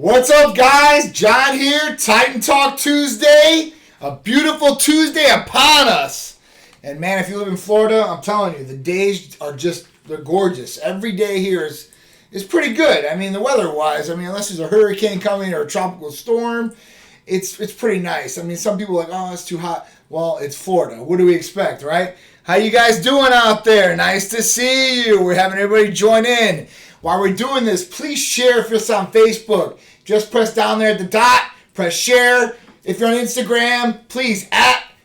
What's up, guys? John here, Titan Talk Tuesday. A beautiful Tuesday upon us. And man, if you live in Florida, I'm telling you, the days are they're gorgeous. Every day here is pretty good. I mean, the weather-wise, unless there's a hurricane coming or a tropical storm, it's pretty nice. I mean, some people are like, oh, it's too hot. Well, it's Florida. What do we expect, right? How you guys doing out there? Nice to see you. We're having everybody join in. While we're doing this, please share if you're on Facebook. Just press down there at the dot, press share. If you're on Instagram, please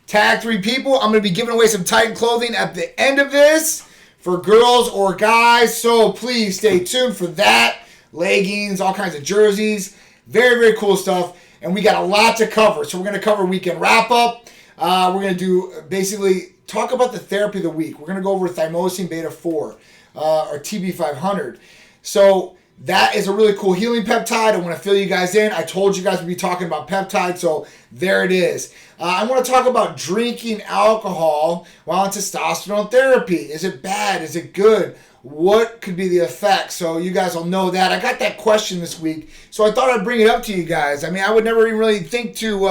tag 3 people. I'm going to be giving away some Titan clothing at the end of this for girls or guys. So please stay tuned for that. Leggings, all kinds of jerseys. Very, very cool stuff. And we got a lot to cover. So we're going to cover weekend wrap-up. We're going to do basically talk about the therapy of the week. We're going to go over thymosin beta-4 or TB-500. So that is a really cool healing peptide. I want to fill you guys in. I told you guys we'd be talking about peptides, so there it is. I want to talk about drinking alcohol while on testosterone therapy. Is it bad? Is it good? What could be the effects? So you guys will know that. I got that question this week, so I thought I'd bring it up to you guys. I would never even really think to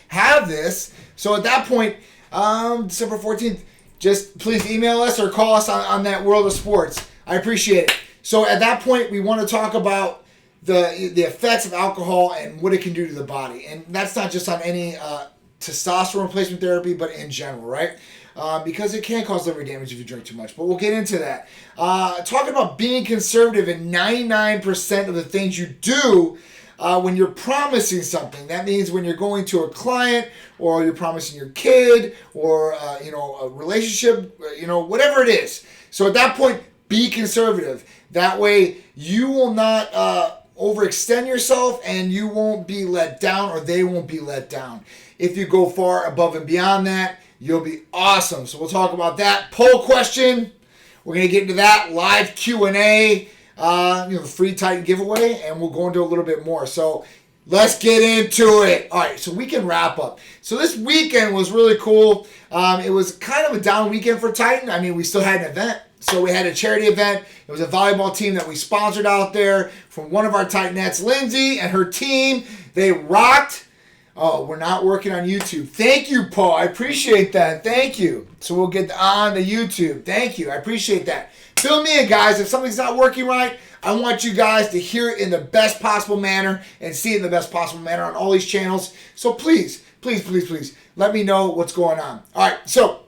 have this. So at that point, December 14th, just please email us or call us on that World of Sports. I appreciate it. So at that point, we want to talk about the effects of alcohol and what it can do to the body. And that's not just on any testosterone replacement therapy, but in general, right? Because it can cause liver damage if you drink too much. But we'll get into that. Talking about being conservative in 99% of the things you do when you're promising something. That means when you're going to a client or you're promising your kid or a relationship, whatever it is. So at that point, be conservative. That way you will not overextend yourself and you won't be let down or they won't be let down. If you go far above and beyond that, you'll be awesome. So we'll talk about that. Poll question. We're going to get into that. Live Q&A. The free Titan giveaway. And we'll go into a little bit more. So let's get into it. All right, so weekend wrap up. So this weekend was really cool. It was kind of a down weekend for Titan. We still had an event. So we had a charity event. It was a volleyball team that we sponsored out there from one of our Titanettes, Lindsay, and her team. They rocked. Oh, we're not working on YouTube. Thank you, Paul. I appreciate that. Thank you. So we'll get on the YouTube. Thank you. I appreciate that. Fill me in, guys. If something's not working right, I want you guys to hear it in the best possible manner and see it in the best possible manner on all these channels. So please, please, please, please, let me know what's going on. All right, so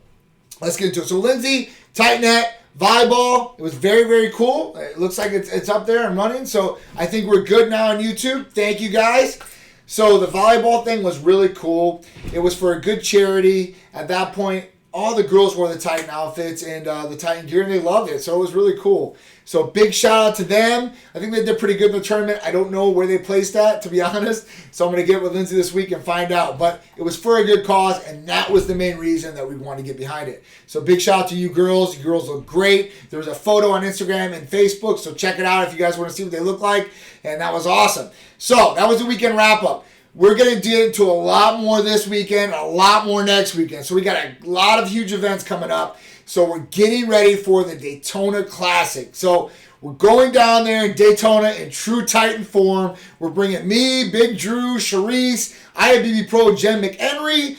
let's get into it. So Lindsay, Titanette, volleyball, it was very, very cool. It looks like it's up there and running, so I think we're good now on YouTube. Thank you, guys. So the volleyball thing was really cool. It was for a good charity. At that point, all the girls wore the Titan outfits and the Titan gear, and they loved it, so it was really cool. So big shout out to them. I think they did pretty good in the tournament. I don't know where they placed that, to be honest. So I'm going to get with Lindsay this week and find out. But it was for a good cause, and that was the main reason that we wanted to get behind it. So big shout out to you girls. You girls look great. There was a photo on Instagram and Facebook, so check it out if you guys want to see what they look like. And that was awesome. So that was the weekend wrap-up. We're going to get into a lot more this weekend, a lot more next weekend. So we got a lot of huge events coming up. So we're getting ready for the Daytona Classic. So we're going down there in Daytona in true Titan form. We're bringing me, Big Drew, Charisse, IFBB Pro, Jen McHenry,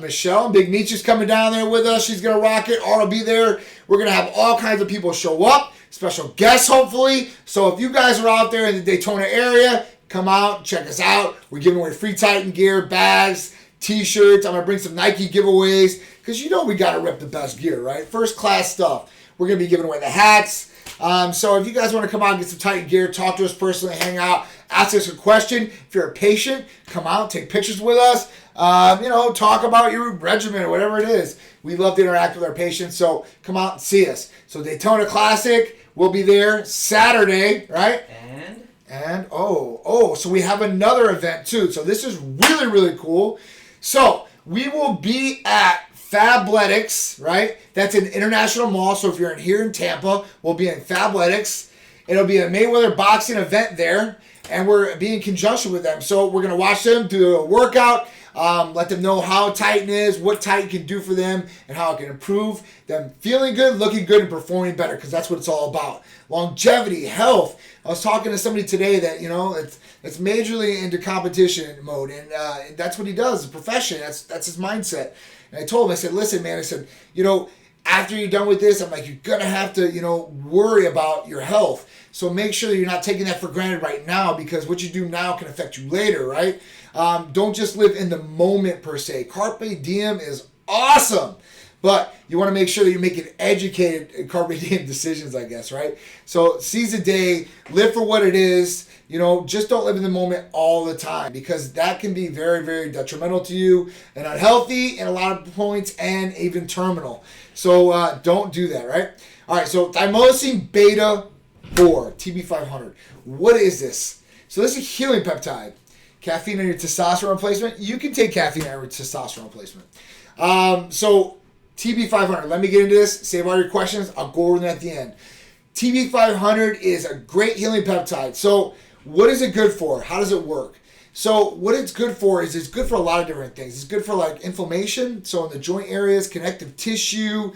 Michelle, Big Nietzsche's coming down there with us. She's going to rock it. Art will be there. We're going to have all kinds of people show up, special guests hopefully. So if you guys are out there in the Daytona area, come out, check us out. We're giving away free Titan gear, bags, T-shirts. I'm going to bring some Nike giveaways because we got to rip the best gear, right? First class stuff. We're going to be giving away the hats. So if you guys want to come out and get some Titan gear, talk to us personally, hang out, ask us a question. If you're a patient, come out, take pictures with us. Talk about your regimen or whatever it is. We love to interact with our patients, so come out and see us. So Daytona Classic, we'll be there Saturday, right? And so we have another event too. So this is really, really cool. So we will be at Fabletics, right? That's an international mall. So if you're here in Tampa, we'll be in Fabletics. It'll be a Mayweather boxing event there, and we're being in conjunction with them. So we're going to watch them do a workout. Let them know how Titan is, what Titan can do for them, and how it can improve them feeling good, looking good, and performing better, because that's what it's all about. Longevity, health. I was talking to somebody today that, it's majorly into competition mode, and that's what he does, a profession. That's his mindset. And I told him, I said, listen, man, I said, after you're done with this, I'm like, you're going to have to, worry about your health. So make sure that you're not taking that for granted right now, because what you do now can affect you later, right? Don't just live in the moment per se. Carpe diem is awesome, but you want to make sure that you're making educated carpe diem decisions, I guess, right? So seize the day, live for what it is. Just don't live in the moment all the time, because that can be very, very detrimental to you and unhealthy in a lot of points, and even terminal. So don't do that, right? All right, so thymosin beta 4, TB-500. What is this? So this is a healing peptide. Caffeine on your testosterone replacement. You can take caffeine on your testosterone replacement. So TB-500, let me get into this. Save all your questions. I'll go over them at the end. TB-500 is a great healing peptide. So what is it good for? How does it work? So what it's good for is it's good for a lot of different things. It's good for like inflammation, so in the joint areas, connective tissue,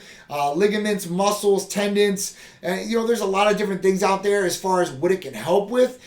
ligaments, muscles, tendons. And there's a lot of different things out there as far as what it can help with.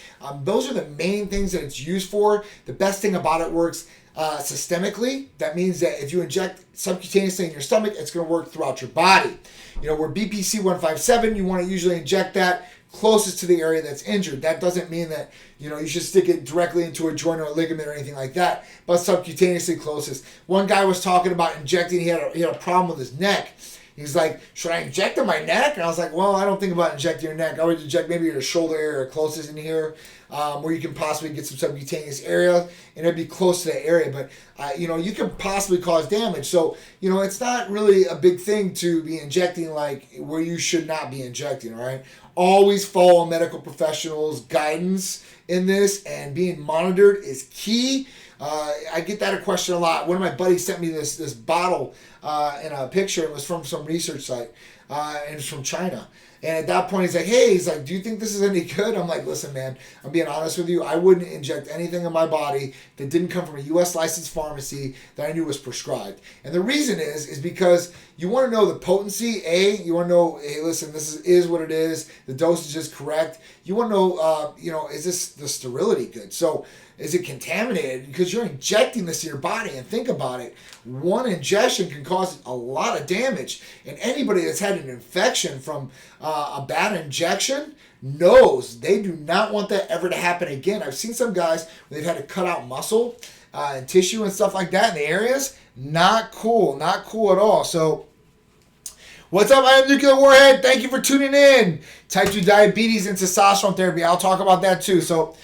Those are the main things that it's used for. The best thing about it works systemically. That means that if you inject subcutaneously in your stomach, it's going to work throughout your body. Where BPC-157, you want to usually inject that closest to the area that's injured. That doesn't mean that you should stick it directly into a joint or a ligament or anything like that, but subcutaneously closest. One guy was talking about injecting. He had a problem with his neck. He's like, should I inject in my neck? And I was like, well, I don't think about injecting your neck. I would inject maybe your shoulder area or closest in here, where you can possibly get some subcutaneous area, and it'd be close to that area. But, you can possibly cause damage. So, it's not really a big thing to be injecting like where you should not be injecting, all right? Always follow medical professionals' guidance in this, and being monitored is key. I get that a question a lot. One of my buddies sent me this bottle in a picture. It was from some research site, and it's from China. And at that point, he's like, do you think this is any good? I'm like, listen, man, I'm being honest with you. I wouldn't inject anything in my body that didn't come from a U.S. licensed pharmacy that I knew was prescribed. And the reason is because you want to know the potency. You want to know, hey, listen, this is what it is. The dosage is correct. You want to know, is this the sterility good? So is it contaminated? Because you're injecting this in your body, and think about it. One ingestion can cause a lot of damage. And anybody that's had an infection from a bad injection knows they do not want that ever to happen again. I've seen some guys where they've had to cut out muscle and tissue and stuff like that in the areas. Not cool. Not cool at all. So what's up? I am Nuclear Warhead. Thank you for tuning in. Type 2 diabetes and testosterone therapy. I'll talk about that too. So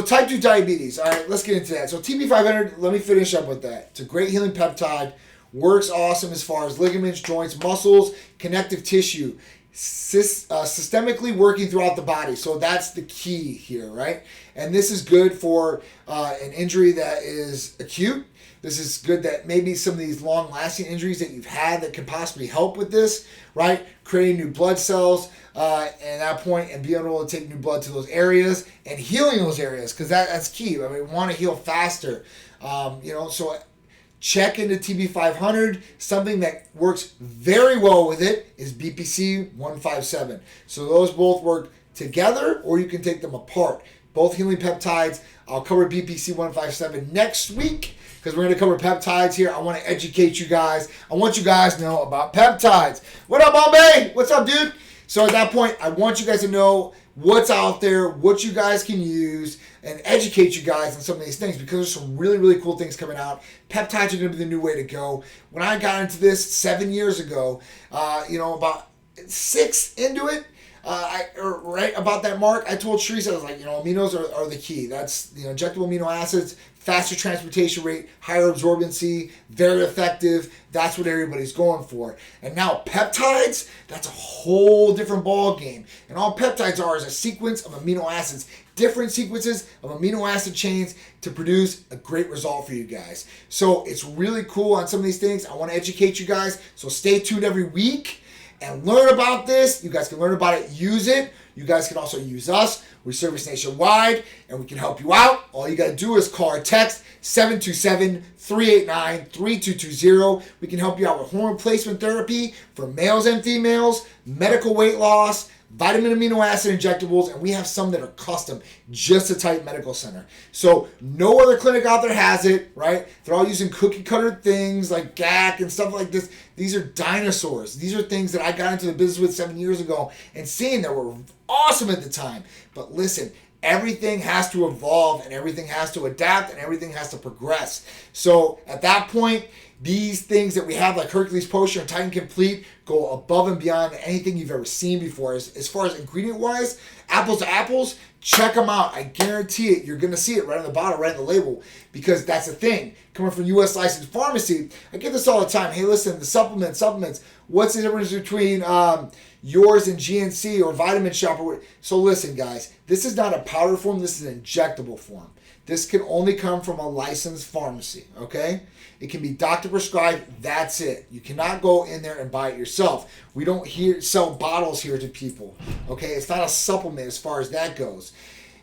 type 2 diabetes. All right, let's get into that. So TB-500, let me finish up with that. It's a great healing peptide. Works awesome as far as ligaments, joints, muscles, connective tissue. Systemically working throughout the body. So that's the key here, right? And this is good for an injury that is acute. This is good that maybe some of these long-lasting injuries that you've had that can possibly help with this, right? Creating new blood cells at that point, and being able to take new blood to those areas and healing those areas, because that's key. I mean, we want to heal faster. So check into TB-500. Something that works very well with it is BPC-157. So those both work together, or you can take them apart. Both healing peptides. I'll cover BPC-157 next week, because we're going to cover peptides here. I want to educate you guys. I want you guys to know about peptides. What up, Bombay? What's up, dude? So at that point, I want you guys to know what's out there, what you guys can use, and educate you guys on some of these things, because there's some really, really cool things coming out. Peptides are going to be the new way to go. When I got into this 7 years ago, about 6 into it, right about that mark, I told Teresa, I was like, aminos are the key. That's injectable amino acids, faster transportation rate, higher absorbency, very effective. That's what everybody's going for. And now peptides, that's a whole different ball game. And all peptides are is a sequence of amino acids, different sequences of amino acid chains to produce a great result for you guys. So it's really cool on some of these things. I want to educate you guys. So stay tuned every week and learn about this. You guys can learn about it, use it. You guys can also use us. We service nationwide, and we can help you out. All you got to do is call or text 727-389-3220. We can help you out with hormone replacement therapy for males and females, medical weight loss, vitamin amino acid injectables, and we have some that are custom just to Titan Medical Center. So no other clinic out there has it, right? They're all using cookie cutter things like GAC and stuff like this. These are dinosaurs. These are things that I got into the business with 7 years ago and seeing that were awesome at the time. But listen, everything has to evolve and everything has to adapt and everything has to progress. So at that point, these things that we have like Hercules Potion or Titan Complete go above and beyond anything you've ever seen before. As far as ingredient wise, apples to apples, check them out. I guarantee it. You're going to see it right on the bottle, right on the label, because that's the thing. Coming from U.S. licensed pharmacy, I get this all the time. Hey, listen, the supplements, what's the difference between yours and GNC or Vitamin Shop? So listen, guys, this is not a powder form. This is an injectable form. This can only come from a licensed pharmacy, okay? It can be doctor prescribed. That's it. You cannot go in there and buy it yourself. We don't sell bottles here to people, okay? It's not a supplement as far as that goes.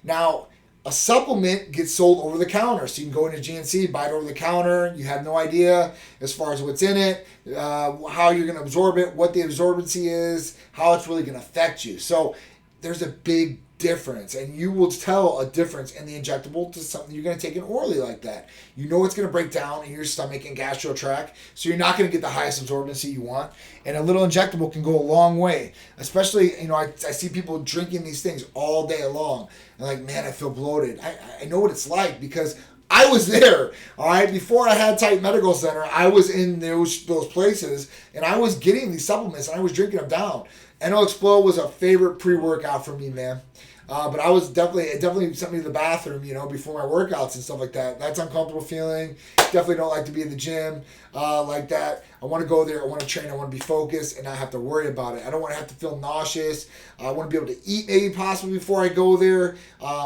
Now, a supplement gets sold over the counter. So you can go into GNC, buy it over the counter. You have no idea as far as what's in it, how you're going to absorb it, what the absorbency is, how it's really going to affect you. So there's a big difference, and you will tell a difference in the injectable to something you're going to take in orally like that. You know it's going to break down in your stomach and gastro tract, so you're not going to get the highest absorbency you want, and a little injectable can go a long way. Especially, I see people drinking these things all day long, and like, man, I feel bloated. I know what it's like because I was there, all right? Before I had Titan Medical Center, I was in those places, and I was getting these supplements, and I was drinking them down. NO Explode was a favorite pre-workout for me, man. But I was it definitely sent me to the bathroom, before my workouts and stuff like that. That's uncomfortable feeling. Definitely don't like to be in the gym like that. I want to go there. I want to train. I want to be focused and not have to worry about it. I don't want to have to feel nauseous. I want to be able to eat maybe possibly before I go there.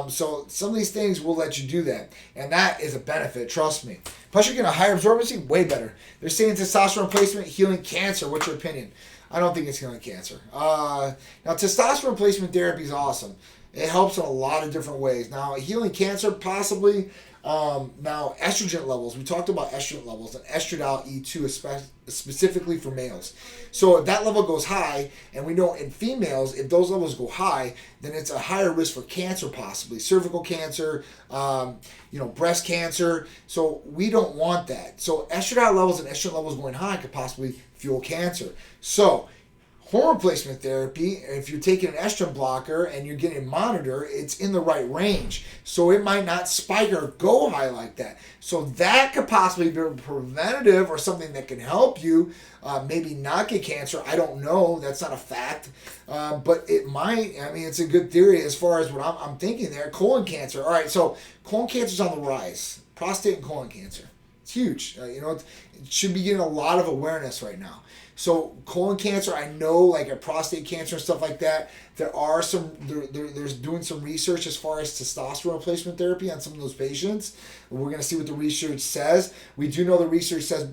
So some of these things will let you do that. And that is a benefit, trust me. Plus you're getting a higher absorbency, way better. They're saying testosterone replacement, healing cancer. What's your opinion? I don't think it's healing cancer. Now, testosterone replacement therapy is awesome. It helps in a lot of different ways. Now, healing cancer, possibly. Now, estrogen levels. We talked about estrogen levels and estradiol E2 specifically for males. So if that level goes high, and we know in females, if those levels go high, then it's a higher risk for cancer possibly. Cervical cancer, breast cancer. So we don't want that. So estradiol levels and estrogen levels going high could possibly fuel cancer. So hormone replacement therapy, if you're taking an estrogen blocker and you're getting monitored, it's in the right range. So it might not spike or go high like that. So that could possibly be preventative or something that can help you maybe not get cancer. I don't know. That's not a fact. But it might. It's a good theory as far as what I'm thinking there. Colon cancer. All right, so colon cancer is on the rise. Prostate and colon cancer. It's huge. It should be getting a lot of awareness right now. So colon cancer, I know, like a prostate cancer and stuff like that, there's doing some research as far as testosterone replacement therapy on some of those patients. We're going to see what the research says. We do know the research says,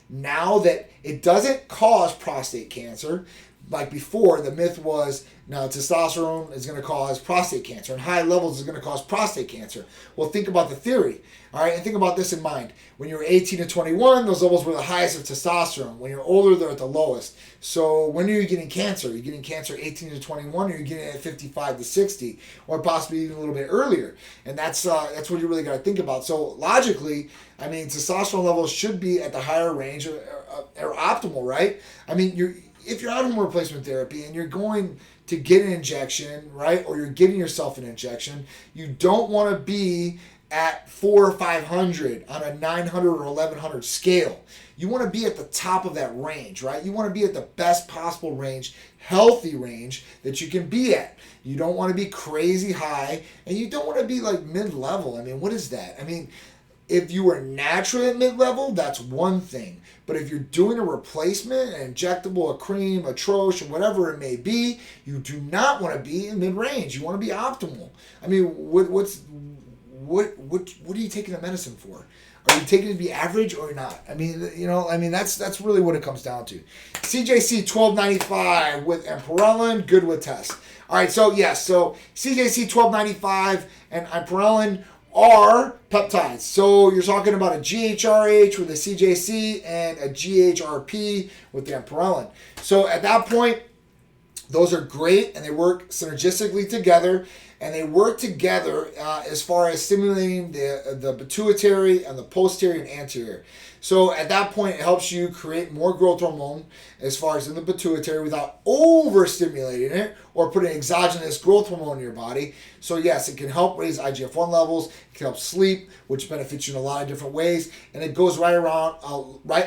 now that it doesn't cause prostate cancer. Like before, the myth was, now testosterone is going to cause prostate cancer, and high levels is going to cause prostate cancer. Well, think about the theory, all right? And think about this in mind. When you're 18 to 21, those levels were the highest of testosterone. When you're older, they're at the lowest. So when are you getting cancer? You're getting cancer 18 to 21, or you're getting it at 55 to 60, or possibly even a little bit earlier. And that's what you really got to think about. So logically, testosterone levels should be at the higher range or optimal, right? If you're on hormone replacement therapy and you're going to get an injection, right, or you're giving yourself an injection, you don't want to be at 400 or 500 on a 900 or 1100 scale. You want to be at the top of that range, right? You want to be at the best possible range, healthy range that you can be at. You don't want to be crazy high, and you don't want to be like mid-level. What is that? If you were naturally at mid-level, that's one thing. But if you're doing a replacement, an injectable, a cream, a troche, or whatever it may be, you do not want to be in mid-range. You want to be optimal. What are you taking the medicine for? Are you taking it to be average or not? I mean, that's really what it comes down to. CJC 1295 with amperellin, good with test. All right, so yes, so CJC 1295 and amperellin are peptides. So you're talking about a GHRH with a CJC and a GHRP with the amperellin. So at that point, those are great, and they work synergistically together, and they work together as far as stimulating the pituitary and the posterior and anterior. So at that point, it helps you create more growth hormone as far as in the pituitary without overstimulating it or putting exogenous growth hormone in your body. So yes, it can help raise IGF-1 levels. It can help sleep, which benefits you in a lot of different ways, and it goes right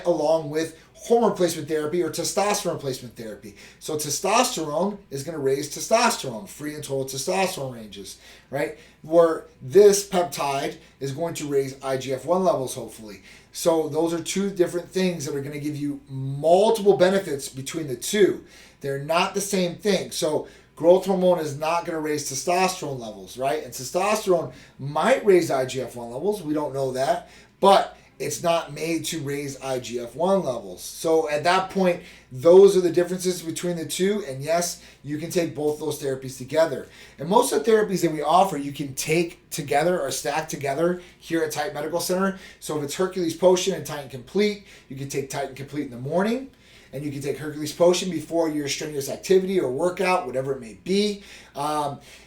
along with hormone replacement therapy or testosterone replacement therapy. So testosterone is going to raise testosterone, free and total testosterone ranges, right? Where this peptide is going to raise IGF-1 levels, hopefully. So those are two different things that are going to give you multiple benefits between the two. They're not the same thing. So growth hormone is not going to raise testosterone levels, right? And testosterone might raise IGF-1 levels. We don't know that. But it's not made to raise IGF-1 levels. So at that point, those are the differences between the two. And yes, you can take both those therapies together. And most of the therapies that we offer, you can take together or stack together here at Titan Medical Center. So if it's Hercules Potion and Titan Complete, you can take Titan Complete in the morning. And you can take Hercules Potion before your strenuous activity or workout, whatever it may be.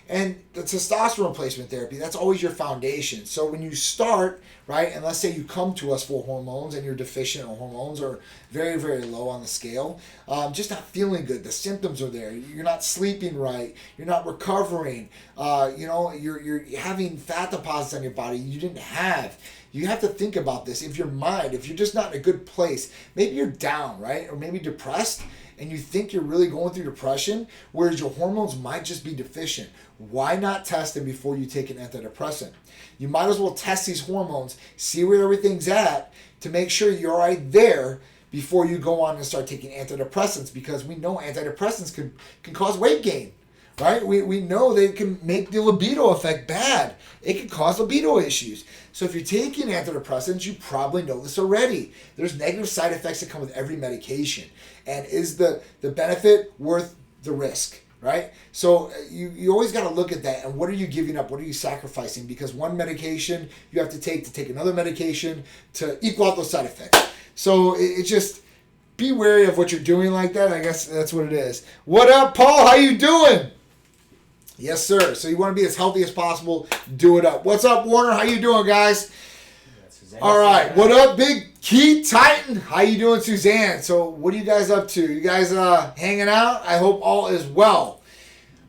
And the testosterone replacement therapy, that's always your foundation. So when you start, right, and let's say you come to us for hormones and you're deficient or hormones are very, very low on the scale, just not feeling good. The symptoms are there. You're not sleeping right. You're not recovering. You're having fat deposits on your body you didn't have. You have to think about this. If you're just not in a good place, maybe you're down, right? Or maybe depressed, and you think you're really going through depression, whereas your hormones might just be deficient. Why not test them before you take an antidepressant? You might as well test these hormones, see where everything's at, to make sure you're right there before you go on and start taking antidepressants, because we know antidepressants can cause weight gain. Right? We know they can make the libido effect bad. It can cause libido issues. So if you're taking antidepressants, you probably know this already. There's negative side effects that come with every medication. And is the benefit worth the risk? Right? So you always got to look at that. And what are you giving up? What are you sacrificing? Because one medication you have to take another medication to equal out those side effects. So it's just be wary of what you're doing like that. I guess that's what it is. What up, Paul? How you doing? Yes, sir. So you want to be as healthy as possible. Do it up. What's up, Warner? How you doing, guys? All right. What up, Big Key Titan? How you doing, Suzanne? So what are you guys up to? You guys hanging out? I hope all is well.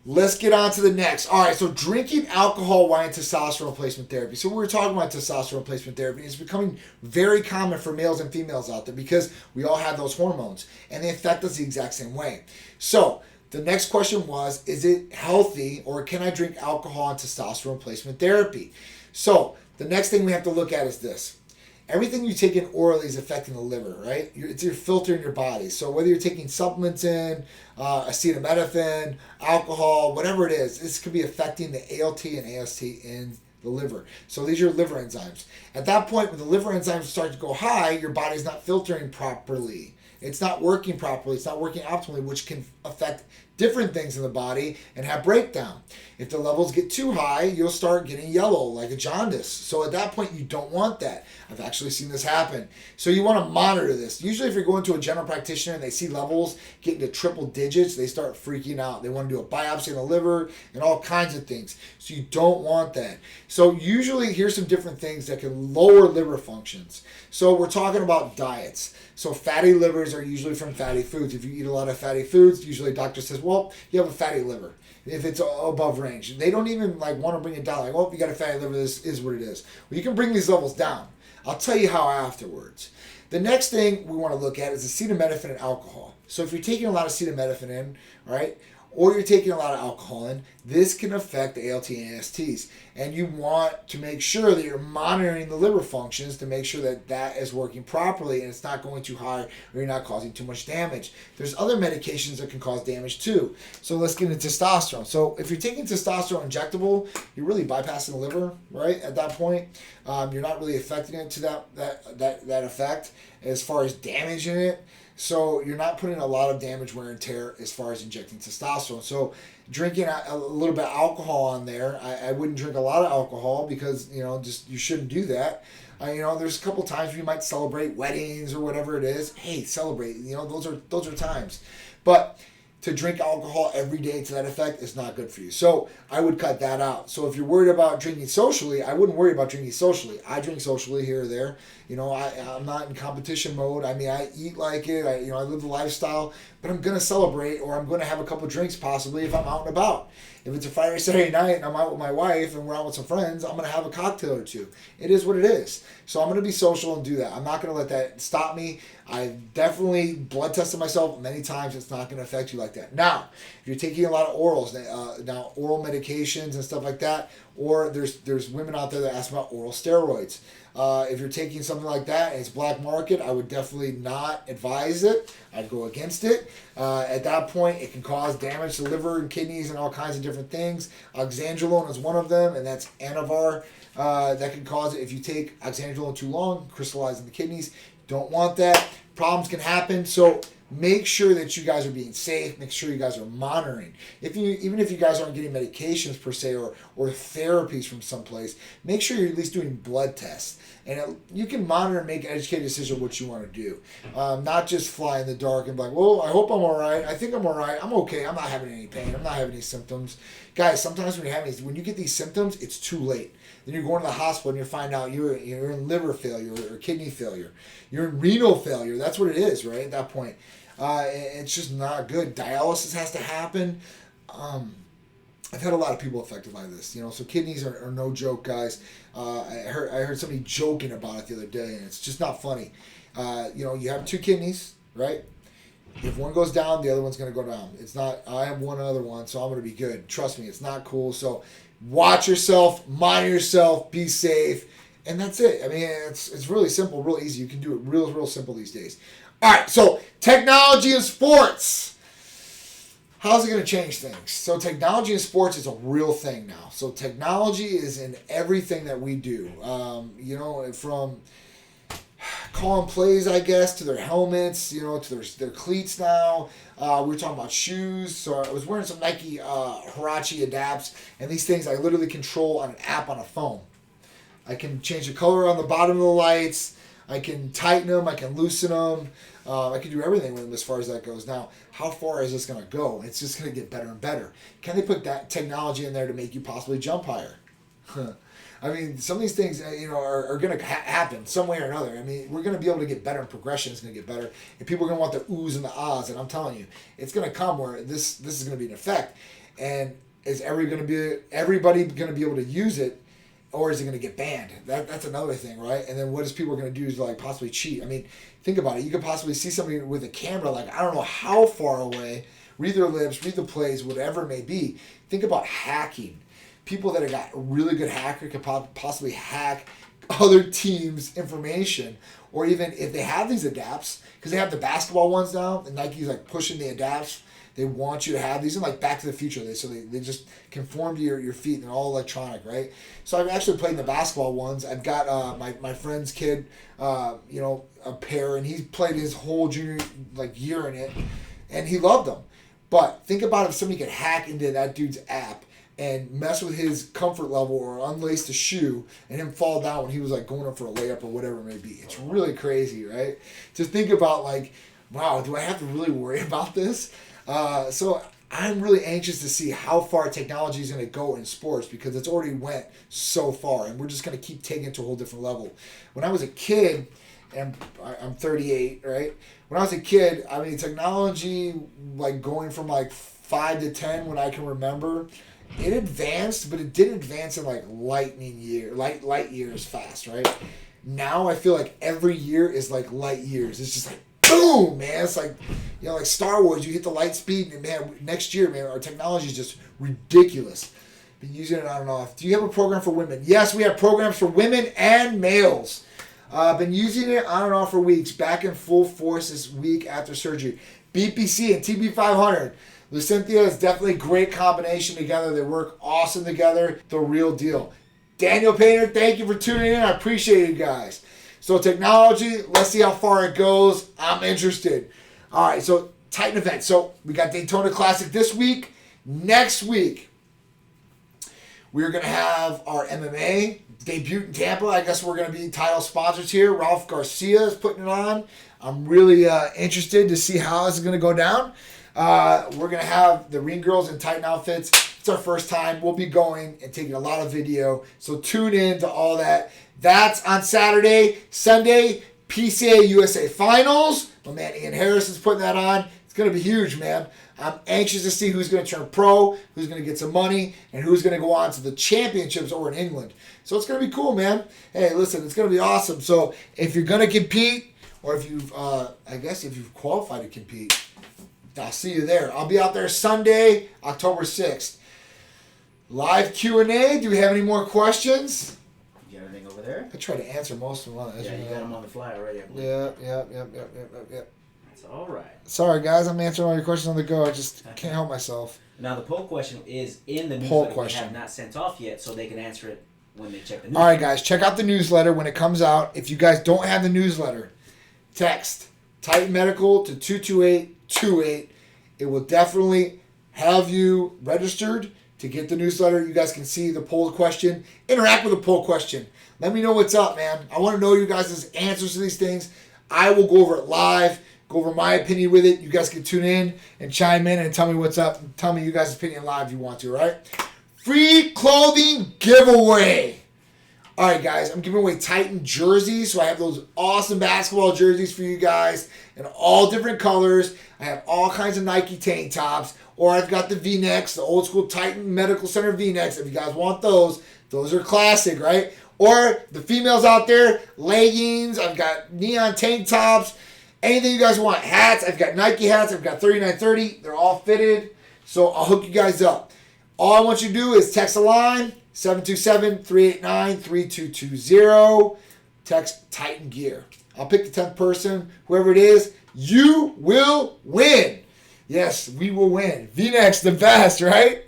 Let's get on to the next. All right. So drinking alcohol while in testosterone replacement therapy. So we were talking about testosterone replacement therapy. It's becoming very common for males and females out there because we all have those hormones and they affect us the exact same way. So the next question was, is it healthy or can I drink alcohol and testosterone replacement therapy? So the next thing we have to look at is this. Everything you take in orally is affecting the liver, right? It's your filter in your body. So whether you're taking supplements in, acetaminophen, alcohol, whatever it is, this could be affecting the ALT and AST in the liver. So these are your liver enzymes. At that point, when the liver enzymes start to go high, your body's not filtering properly. It's not working properly. It's not working optimally, which can affect different things in the body and have breakdown. If the levels get too high, you'll start getting yellow, like a jaundice. So at that point, you don't want that. I've actually seen this happen. So you want to monitor this. Usually if you're going to a general practitioner and they see levels getting to triple digits, they start freaking out. They want to do a biopsy in the liver and all kinds of things. So you don't want that. So usually here's some different things that can lower liver functions. So we're talking about diets. So fatty livers are usually from fatty foods. If you eat a lot of fatty foods, usually a doctor says, well, you have a fatty liver if it's above range. They don't even want to bring it down. Like, well, if you got a fatty liver, this is what it is. Well, you can bring these levels down. I'll tell you how afterwards. The next thing we want to look at is acetaminophen and alcohol. So if you're taking a lot of acetaminophen in, right, or you're taking a lot of alcohol in, this can affect the ALT and ASTs. And you want to make sure that you're monitoring the liver functions to make sure that that is working properly and it's not going too high or you're not causing too much damage. There's other medications that can cause damage too. So let's get into testosterone. So if you're taking testosterone injectable, you're really bypassing the liver, right? At that point, you're not really affecting it to that effect as far as damaging it. So you're not putting a lot of damage, wear and tear as far as injecting testosterone. So drinking a little bit of alcohol on there, I wouldn't drink a lot of alcohol because, you shouldn't do that. There's a couple times we might celebrate weddings or whatever it is. Hey, celebrate. Those are times. But to drink alcohol every day to that effect is not good for you. So I would cut that out. So if you're worried about drinking socially, I wouldn't worry about drinking socially. I drink socially here or there. I'm not in competition mode. I eat like it. I live the lifestyle, but I'm going to celebrate or I'm going to have a couple drinks possibly if I'm out and about. If it's a Friday, Saturday night and I'm out with my wife and we're out with some friends, I'm going to have a cocktail or two. It is what it is. So I'm going to be social and do that. I'm not going to let that stop me. I've definitely blood tested myself many times. It's not going to affect you like that. Now, if you're taking a lot of orals, now oral medications and stuff like that, or there's women out there that ask about oral steroids. If you're taking something like that and it's black market, I would definitely not advise it. I'd go against it. At that point, it can cause damage to liver and kidneys and all kinds of different things. Oxandrolone is one of them, and that's Anavar. That can cause it if you take oxandrolone too long, crystallize in the kidneys. Don't want that. Problems can happen. So make sure that you guys are being safe. Make sure you guys are monitoring. Even if you guys aren't getting medications per se or therapies from someplace, make sure you're at least doing blood tests. And you can monitor and make an educated decision what you want to do. Not just fly in the dark and be like, well, I hope I'm all right. I think I'm all right. I'm okay. I'm not having any pain. I'm not having any symptoms. Guys, sometimes when you get these symptoms, it's too late. Then you're going to the hospital and you find out you're in liver failure or kidney failure. You're in renal failure. That's what it is, right? At that point. It's just not good. Dialysis has to happen. I've had a lot of people affected by this, so kidneys are no joke, guys. I heard somebody joking about it the other day, and it's just not funny. You have two kidneys, right? If one goes down, the other one's going to go down. It's not, I have one other one, so I'm going to be good. Trust me, it's not cool. So watch yourself, monitor yourself, be safe, and that's it. It's really simple, real easy. You can do it real simple these days. All right, so technology in sports. How's it going to change things? So technology in sports is a real thing now. So technology is in everything that we do. From calling plays, I guess, to their helmets, to their cleats now. We were talking about shoes. So I was wearing some Nike Huarache Adapts, and these things I literally control on an app on a phone. I can change the color on the bottom of the lights. I can tighten them. I can loosen them. I can do everything with them as far as that goes. Now, how far is this going to go? It's just going to get better and better. Can they put that technology in there to make you possibly jump higher? Some of these things, are going to happen some way or another. We're going to be able to get better, and progression is going to get better, and people are going to want the oohs and the ahs. And I'm telling you, it's going to come where this is going to be an effect. And is everybody going to be able to use it? Or is it going to get banned? That's another thing, right? And then what is people going to do is possibly cheat? Think about it. You could possibly see somebody with a camera, I don't know how far away, read their lips, read the plays, whatever it may be. Think about hacking. People that have got a really good hacker could possibly hack other teams' information. Or even if they have these adapts, because they have the basketball ones now, and Nike's pushing the adapts. They want you to have these, and Back to the Future. They just conform to your feet, and they're all electronic, right? So I've actually played in the basketball ones. I've got my friend's kid, a pair, and he's played his whole junior year in it, and he loved them. But think about if somebody could hack into that dude's app and mess with his comfort level or unlace a shoe and him fall down when he was going up for a layup or whatever it may be. It's really crazy, right? To think about wow, do I have to really worry about this? So I'm really anxious to see how far technology is going to go in sports because it's already went so far, and we're just going to keep taking it to a whole different level. When I was a kid, and I'm 38, right? When I was a kid, technology, going from 5 to 10 when I can remember, it advanced, but it didn't advance in light years fast, right? Now I feel every year is light years. It's just boom, man. It's You know, like Star Wars, you hit the light speed, and man, next year, man, our technology is just ridiculous. Been using it on and off. Do you have a program for women? Yes, we have programs for women and males. Been using it on and off for weeks. Back in full force this week after surgery. BPC and TB-500. Lucinthia is definitely a great combination together. They work awesome together. The real deal. Daniel Painter, thank you for tuning in. I appreciate you guys. So technology, let's see how far it goes. I'm interested. All right, so Titan event. So we got Daytona Classic this week. Next week, we're going to have our MMA debut in Tampa. I guess we're going to be title sponsors here. Ralph Garcia is putting it on. I'm really interested to see how this is going to go down. We're going to have the ring girls in Titan outfits. It's our first time. We'll be going and taking a lot of video. So tune in to all that. That's on Saturday. Sunday, PCA USA Finals. My man Ian Harris is putting that on. It's going to be huge, man. I'm anxious to see who's going to turn pro, who's going to get some money, and who's going to go on to the championships over in England. So it's going to be cool, man. Hey, listen, it's going to be awesome. So if you're going to compete, or if you've, if you've qualified to compete, I'll see you there. I'll be out there Sunday, October 6th. Live Q&A. Do we have any more questions? You got anything over there? I try to answer most of them. Yeah, you got them on the fly already. Yeah. That's all right. Sorry, guys. I'm answering all your questions on the go. I just can't help myself. Now, the poll question is in the newsletter we have not sent off yet, so they can answer it when they check the newsletter. All right, guys. Check out the newsletter when it comes out. If you guys don't have the newsletter, text Titan Medical to 22828. It will definitely have you registered to get the newsletter. You guys can see the poll question. Interact with the poll question. Let me know what's up, man. I want to know you guys' answers to these things. I will go over it live, go over my opinion with it. You guys can tune in and chime in and tell me what's up. And tell me you guys' opinion live if you want to, right? Free clothing giveaway. All right, guys, I'm giving away Titan jerseys. So I have those awesome basketball jerseys for you guys in all different colors. I have all kinds of Nike tank tops. Or I've got the V-necks, the old school Titan Medical Center V-necks. If you guys want those are classic, right? Or the females out there, leggings. I've got neon tank tops. Anything you guys want. Hats. I've got Nike hats. I've got 3930. They're all fitted. So I'll hook you guys up. All I want you to do is text a line. 727-389-3220. Text Titan Gear. I'll pick the 10th person. Whoever it is, you will win. Yes, we will win. V-Neck's the best, right?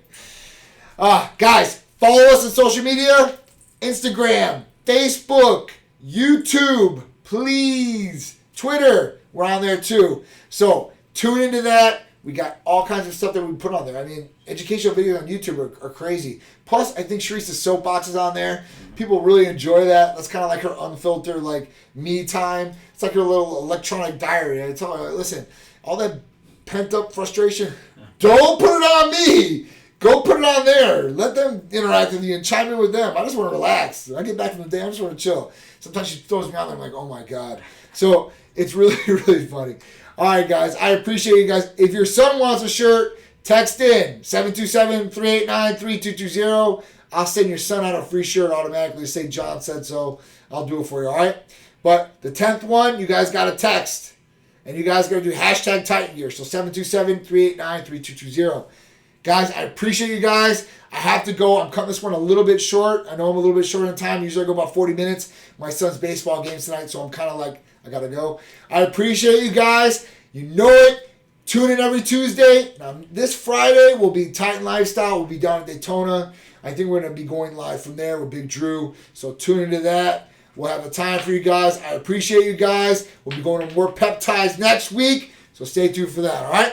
Guys, follow us on social media. Instagram, Facebook, YouTube, please. Twitter, we're on there too. So tune into that. We got all kinds of stuff that we put on there. I mean, educational videos on YouTube are crazy. Plus, I think Sharice's soapbox is on there. People really enjoy that. That's kind of like her unfiltered, like, me time. It's like her little electronic diary. I tell her, listen, all that pent-up frustration, don't put it on me. Go put it on there. Let them interact with you and chime in with them. I just want to relax. When I get back from the day, I just want to chill. Sometimes she throws me on there. I'm like, oh, my God. So it's really, really funny. All right, guys. I appreciate you guys. If your son wants a shirt, text in 727-389-3220. I'll send your son out a free shirt automatically. Say John said so. I'll do it for you, all right? But the 10th one, you guys got to text. And you guys got to do hashtag Titan Gear. So 727-389-3220. Guys, I appreciate you guys. I have to go. I'm cutting this one a little bit short. I know I'm a little bit short on time. Usually I go about 40 minutes. My son's baseball game's tonight, so I'm kind of like, I got to go. I appreciate you guys. You know it. Tune in every Tuesday. Now, this Friday will be Titan Lifestyle. We'll be down at Daytona. I think we're going to be going live from there with Big Drew. So tune into that. We'll have a time for you guys. I appreciate you guys. We'll be going to more peptides next week. So stay tuned for that, all right?